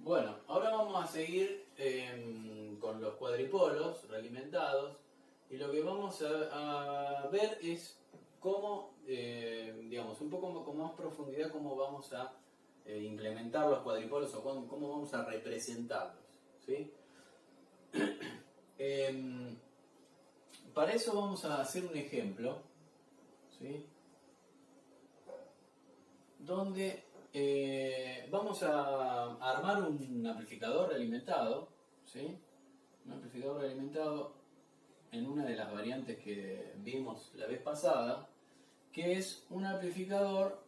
Bueno, ahora vamos a seguir con los cuadripolos realimentados y lo que vamos a ver es cómo, digamos, un poco con más profundidad cómo vamos a implementar los cuadripolos o cómo vamos a representarlos, ¿sí? Para eso vamos a hacer un ejemplo, ¿sí? Donde vamos a armar un amplificador realimentado, ¿sí? Un amplificador realimentado en una de las variantes que vimos la vez pasada, que es un amplificador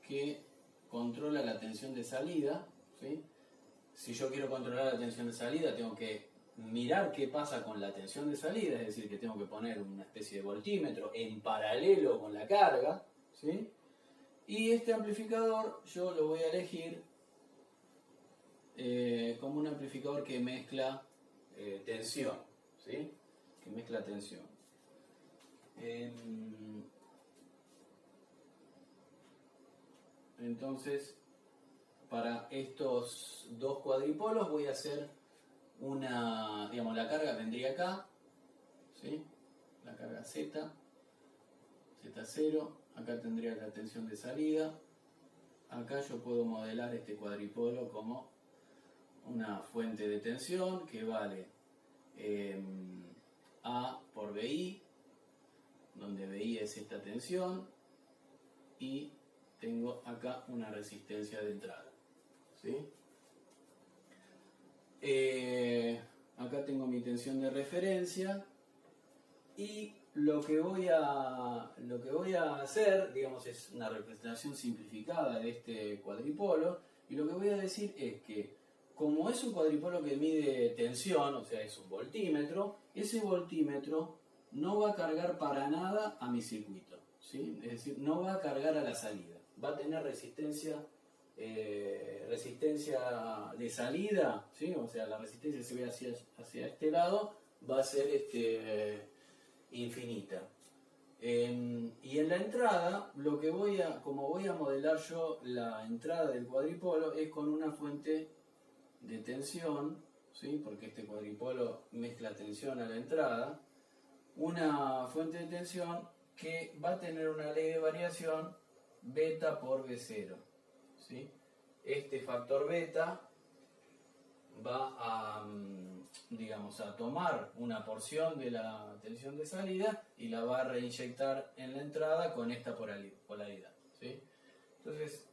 que controla la tensión de salida, ¿sí? Si yo quiero controlar la tensión de salida, tengo que mirar qué pasa con la tensión de salida, es decir, que tengo que poner una especie de voltímetro en paralelo con la carga, ¿sí? Y este amplificador yo lo voy a elegir como un amplificador que mezcla tensión, ¿sí? Que mezcla tensión. Entonces, para estos dos cuadripolos voy a hacer una, digamos, la carga vendría acá, ¿sí? La carga Z, Z0, acá tendría la tensión de salida, acá yo puedo modelar este cuadripolo como una fuente de tensión que vale A por BI, donde BI es esta tensión, y tengo acá una resistencia de entrada, ¿sí? Acá tengo mi tensión de referencia y lo que voy a hacer, digamos, es una representación simplificada de este cuadripolo, y lo que voy a decir es que como es un cuadripolo que mide tensión, o sea, es un voltímetro, ese voltímetro no va a cargar para nada a mi circuito, ¿sí? Es decir, no va a cargar a la salida, va a tener resistencia de salida, ¿sí? O sea, la resistencia que se ve hacia este lado va a ser infinita. Y en la entrada, como voy a modelar yo la entrada del cuadripolo, es con una fuente de tensión, ¿sí? Porque este cuadripolo mezcla tensión a la entrada, una fuente de tensión que va a tener una ley de variación beta por B0, ¿sí? Este factor beta va a, digamos, a tomar una porción de la tensión de salida y la va a reinyectar en la entrada con esta polaridad, ¿sí? Entonces,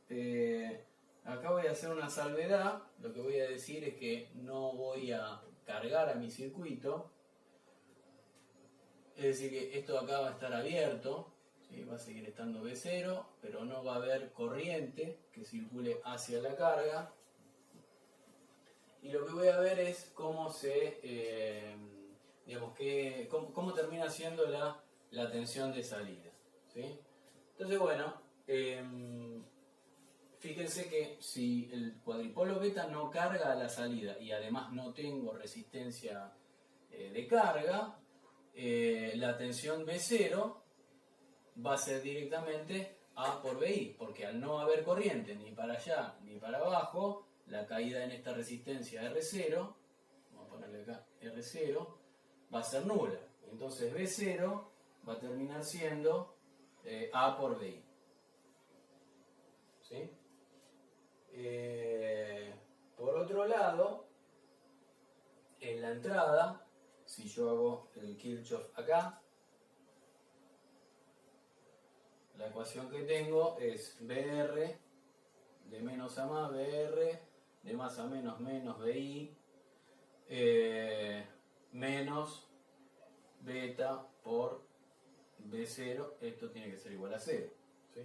acá voy a hacer una salvedad. Lo que voy a decir es que no voy a cargar a mi circuito, es decir, que esto acá va a estar abierto, ¿sí? Va a seguir estando B0, pero no va a haber corriente que circule hacia la carga. Y lo que voy a ver es cómo cómo termina siendo la tensión de salida, ¿sí? Entonces, bueno, fíjense que si el cuadripolo beta no carga a la salida y además no tengo resistencia de carga, la tensión B0 va a ser directamente A por BI, porque al no haber corriente ni para allá ni para abajo, la caída en esta resistencia R0, vamos a ponerle acá R0, va a ser nula. Entonces B0 va a terminar siendo A por BI, ¿sí? Por otro lado, en la entrada, si yo hago el Kirchhoff acá, la ecuación que tengo es BR de menos a más, BR de más a menos, menos BI, menos beta por B0, esto tiene que ser igual a 0, ¿sí?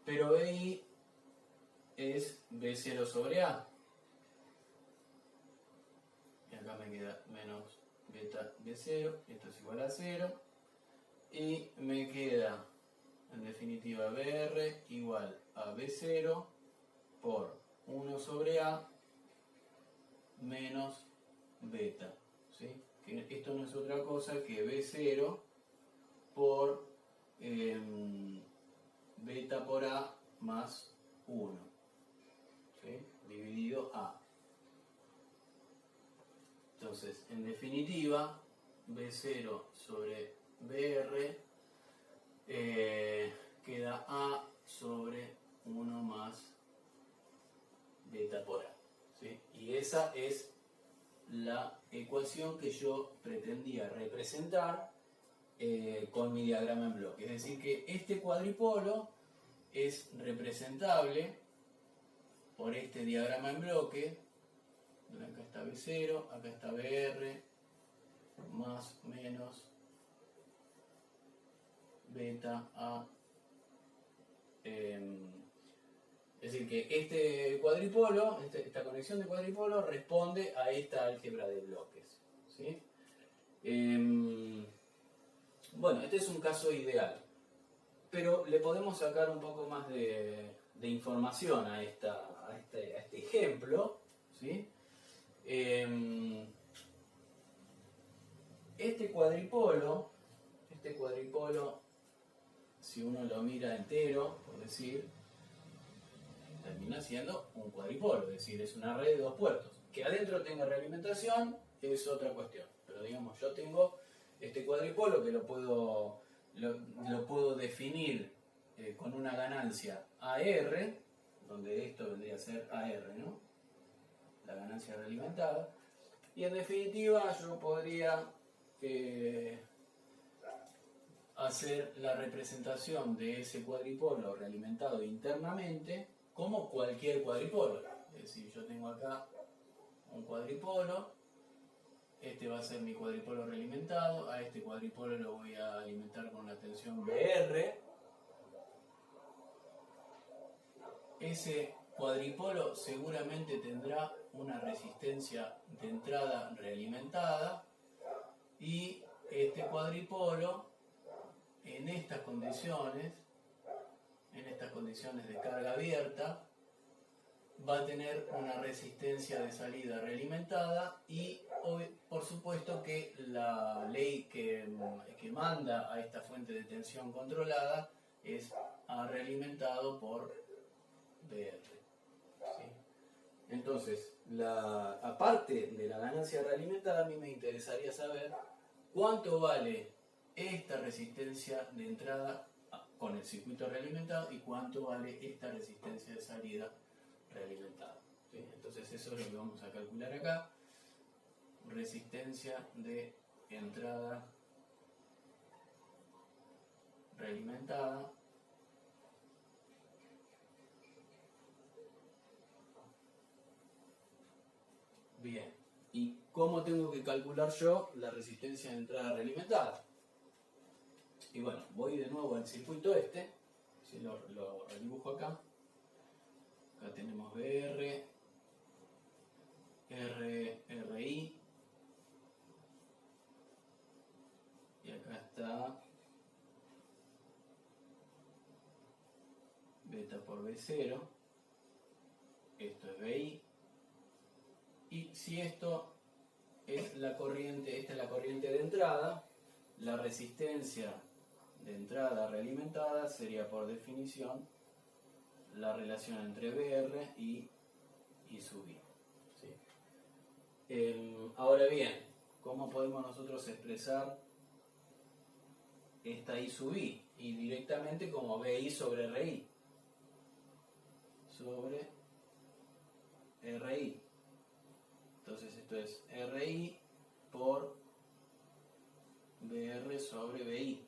Pero BI es B0 sobre A, y acá me queda menos beta B0, esto es igual a 0, y me queda en definitiva BR igual a B0 por 1 sobre A menos beta, ¿sí? Que esto no es otra cosa que B0 por beta por A más 1, ¿sí? Dividido A. Entonces, en definitiva, B0 sobre BR queda A sobre 1 más beta por A. ¿Sí? Y esa es la ecuación que yo pretendía representar con mi diagrama en bloque. Es decir, que este cuadripolo es representable por este diagrama en bloque. Acá está B0, acá está BR, más menos beta A. Es decir, que este cuadripolo, esta conexión de cuadripolo responde a esta álgebra de bloques. ¿Sí? Bueno, este es un caso ideal, pero le podemos sacar un poco más de información a este ejemplo. ¿Sí? Este cuadripolo, si uno lo mira entero, por decir, termina siendo un cuadripolo, es decir, es una red de dos puertos. Que adentro tenga realimentación es otra cuestión, pero digamos, yo tengo este cuadripolo que lo puedo definir con una ganancia AR, donde esto vendría a ser AR, ¿no? La ganancia realimentada. Y en definitiva yo podría hacer la representación de ese cuadripolo realimentado internamente como cualquier cuadripolo. Es decir, yo tengo acá un cuadripolo, este va a ser mi cuadripolo realimentado, a este cuadripolo lo voy a alimentar con la tensión BR. Ese cuadripolo seguramente tendrá una resistencia de entrada realimentada y este cuadripolo en estas condiciones de carga abierta, va a tener una resistencia de salida realimentada y por supuesto que la ley que manda a esta fuente de tensión controlada es A realimentado por BR. ¿Sí? Entonces, aparte de la ganancia realimentada, a mí me interesaría saber cuánto vale esta resistencia de entrada con el circuito realimentado y cuánto vale esta resistencia de salida realimentada. ¿Sí? Entonces eso es lo que vamos a calcular acá. Resistencia de entrada realimentada bien. ¿Y cómo tengo que calcular yo la resistencia de entrada realimentada? Y bueno, voy de nuevo al circuito si lo dibujo acá. Acá tenemos BR, RI, y acá está beta por B0, esto es BI, y si esto es la corriente, esta es la corriente de entrada, la resistencia de entrada realimentada sería por definición la relación entre BR y I sub I. ¿Sí? Ahora bien, ¿cómo podemos nosotros expresar esta I sub I? Y directamente como BI sobre RI. Sobre RI. Entonces esto es RI por BR sobre BI.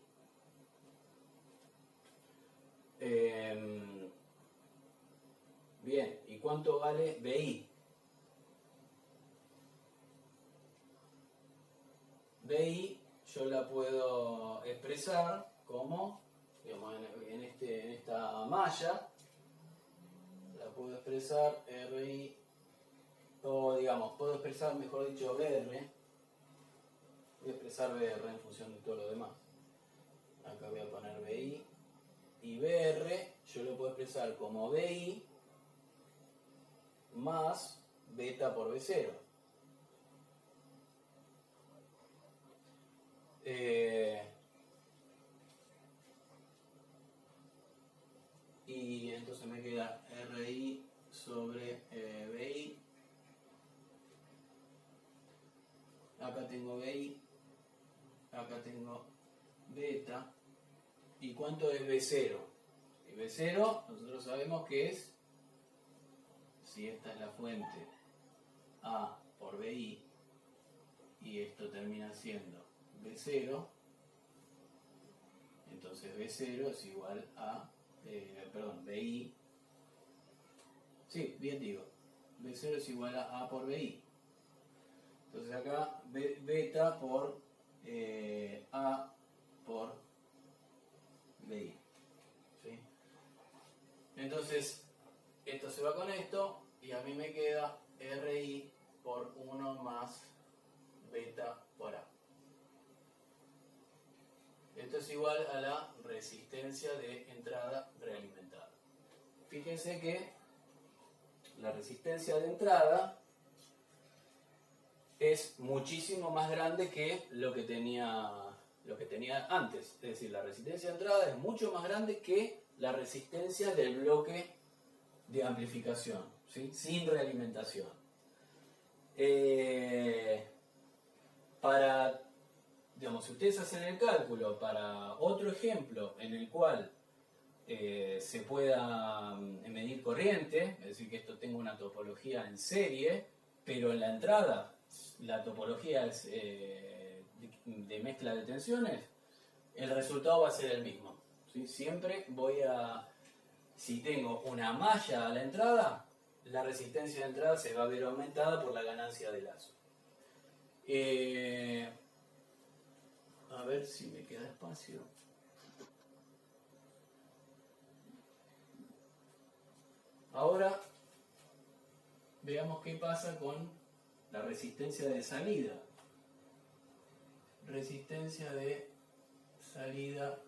Bien, ¿y cuánto vale BI? BI yo la puedo expresar como, digamos, en esta malla, la puedo expresar RI, o digamos, puedo expresar, mejor dicho, BR, voy a expresar BR en función de todo lo demás. Acá voy a poner BI, y BR yo lo puedo expresar como BI más beta por B0. Y entonces me queda RI sobre BI. Acá tengo BI, acá tengo beta. ¿Y cuánto es B0? Y B0 nosotros sabemos que es, si esta es la fuente, A por BI, y esto termina siendo B0, entonces B0 es igual a, BI, sí, bien digo, B0 es igual a por BI. Entonces acá beta por A por BI. ¿Sí? Entonces, esto se va con esto y a mí me queda RI por 1 más beta por A. Esto es igual a la resistencia de entrada realimentada. Fíjense que la resistencia de entrada es muchísimo más grande que lo que tenía antes. Es decir, la resistencia de entrada es mucho más grande que la resistencia del bloque de amplificación, ¿sí? Sin realimentación. Si ustedes hacen el cálculo para otro ejemplo en el cual se pueda medir corriente, es decir, que esto tenga una topología en serie, pero en la entrada la topología es de mezcla de tensiones, el resultado va a ser el mismo, ¿sí? Siempre si tengo una malla a la entrada, la resistencia de entrada se va a ver aumentada por la ganancia de lazo. A ver si me queda espacio. Ahora veamos qué pasa con la resistencia de salida. Resistencia de salida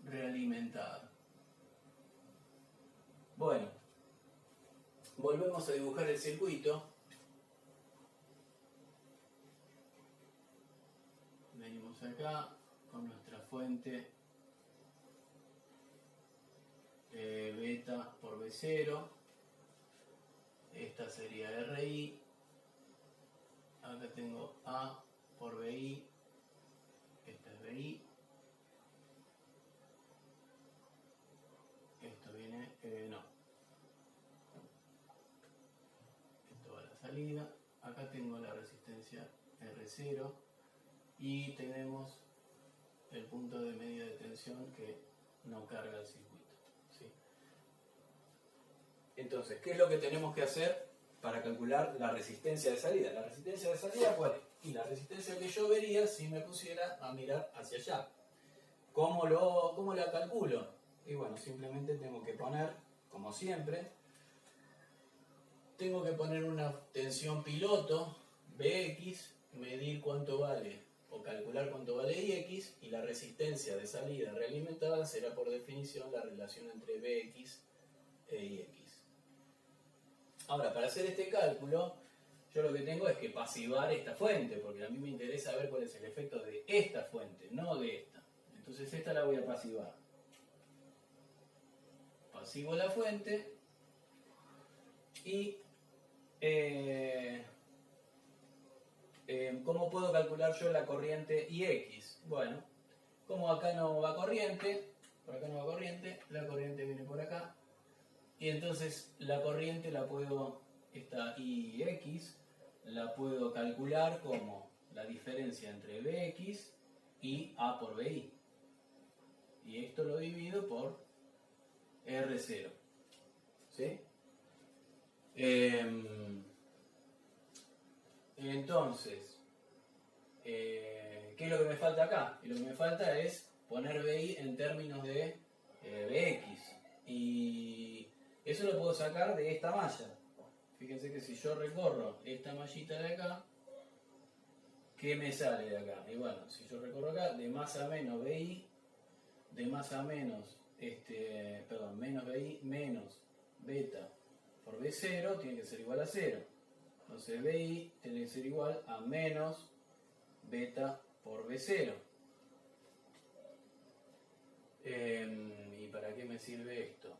realimentada. Bueno, volvemos a dibujar el circuito. Venimos acá con nuestra fuente beta por B0. Esta sería RI. Acá tengo A por BI. Esta es BI. Esto viene, no. Esto va a la salida. Acá tengo la resistencia R0. Y tenemos el punto de medida de tensión que no carga el circuito, ¿sí? Entonces, ¿qué es lo que tenemos que hacer para calcular la resistencia de salida? ¿La resistencia de salida cuál es? Y la resistencia que yo vería si me pusiera a mirar hacia allá. ¿Cómo la calculo? Y bueno, simplemente tengo que poner, como siempre, tengo que poner una tensión piloto, Bx, medir cuánto vale o calcular cuánto vale Ix, y la resistencia de salida realimentada será por definición la relación entre Bx e Ix. Ahora, para hacer este cálculo, yo lo que tengo es que pasivar esta fuente, porque a mí me interesa ver cuál es el efecto de esta fuente, no de esta. Entonces esta la voy a pasivar. Pasivo la fuente y ¿cómo puedo calcular yo la corriente Ix? Bueno, como acá no va corriente, por acá no va corriente, la corriente viene por acá. Y entonces la corriente esta Ix, la puedo calcular como la diferencia entre Bx y A por Bi. Y esto lo divido por R0. ¿Sí? Entonces, ¿qué es lo que me falta acá? Y lo que me falta es poner BI en términos de Bx. Y eso lo puedo sacar de esta malla. Fíjense que si yo recorro esta mallita de acá, ¿qué me sale de acá? Y bueno, si yo recorro acá, de más a menos BI, de más a menos, menos BI menos beta por B0 tiene que ser igual a 0. Entonces BI tiene que ser igual a menos beta por B0. ¿Y para qué me sirve esto?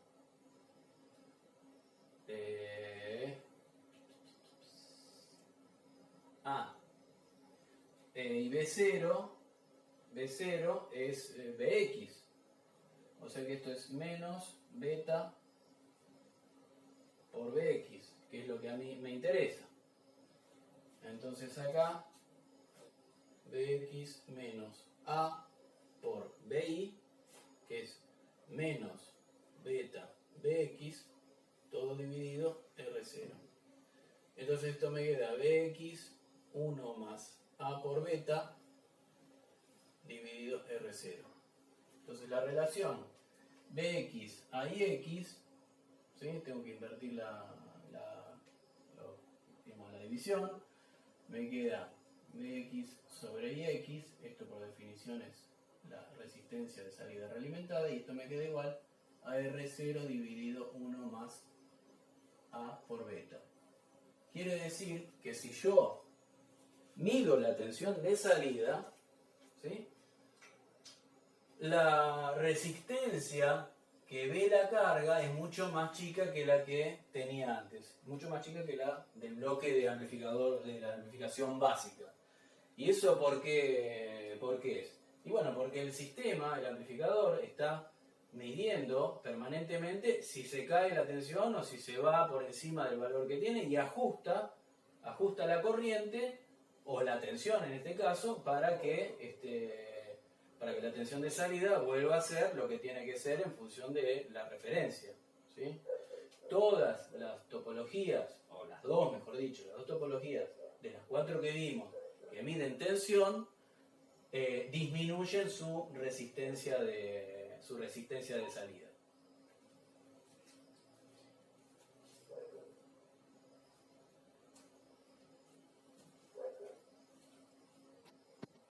y B0 es Bx. O sea que esto es menos beta por Bx, que es lo que a mí me interesa. Entonces acá Bx menos A por Bi, que es menos beta Bx, todo dividido R0. Entonces esto me queda Bx 1 más A por beta dividido R0. Entonces la relación Bx a Ix, ¿sí? Tengo que invertir la división, me queda Bx sobre Ix, esto por definición es la resistencia de salida realimentada, y esto me queda igual a R0 dividido 1 más A por beta. Quiere decir que si yo mido la tensión de salida, ¿sí?, la resistencia que ve la carga es mucho más chica que la que tenía antes, mucho más chica que la del bloque de amplificador, de la amplificación básica. ¿Y eso por qué es? Y bueno, porque el sistema, el amplificador, está midiendo permanentemente si se cae la tensión o si se va por encima del valor que tiene, y ajusta la corriente o la tensión en este caso para que la tensión de salida vuelva a ser lo que tiene que ser en función de la referencia, ¿sí? Todas las topologías, o las dos mejor dicho, las dos topologías de las 4 que vimos que miden tensión, disminuyen su resistencia de salida.